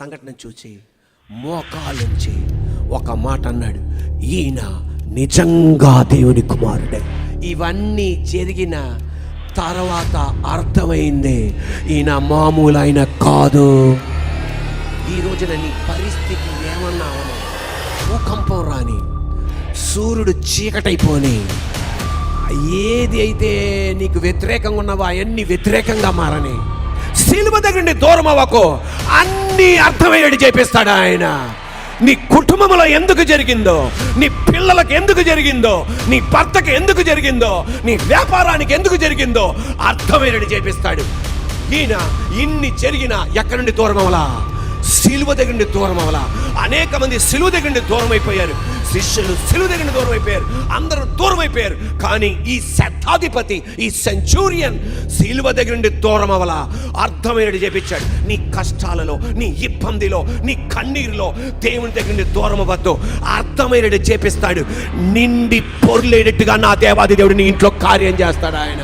సంఘటన చూచి మోకాలుంచి ఒక మాట అన్నాడు, ఈయన నిజంగా దేవుని కుమారుడే. ఇవన్నీ జరిగిన తర్వాత అర్థమైంది, ఈయన మామూలు ఆయన కాదు. ఈ రోజున నీ పరిస్థితి ఏమన్నావని, భూకంపం రాని, సూర్యుడు చీకటైపోని, ఏది అయితే నీకు వ్యతిరేకంగా ఉన్నావో అవన్నీ వ్యతిరేకంగా మారని, సిలువ దగ్గర నుండి దూరం అవ్వకు, అన్నీ అర్థమయ్యేది చేపిస్తాడు ఆయన. నీ కుటుంబంలో ఎందుకు జరిగిందో, నీ పిల్లలకు ఎందుకు జరిగిందో, నీ భర్తకి ఎందుకు జరిగిందో, నీ వ్యాపారానికి ఎందుకు జరిగిందో అర్థమయ్యేది చేపిస్తాడు. ఈయన ఇన్ని జరిగిన ఎక్కడి నుండి దూరం అవ్వలా, సిలువ దగ్గర నుండి దూరం అవ్వలా. అనేక మంది సిలువ దగ్గర నుండి దూరం అయిపోయారు, శిష్యులు సిలువ దగ్గర నుండి దూరం అయిపోయారు, అందరూ దూరం అయిపోయారు. కానీ ఈ శతాధిపతి, ఈ సెంచూరియన్ సిలువ దగ్గర నుండి దూరం అవ్వలా, అర్థమైనది చేపించాడు. నీ కష్టాలలో, నీ ఇబ్బందిలో, నీ కన్నీరులో దేవుని దగ్గర నుండి దూరం అవ్వద్దు, అర్థమైనది చేపిస్తాడు. నిండి పొర్లేటట్టుగా నా దేవాది దేవుడు నీ ఇంట్లో కార్యం చేస్తాడు ఆయన.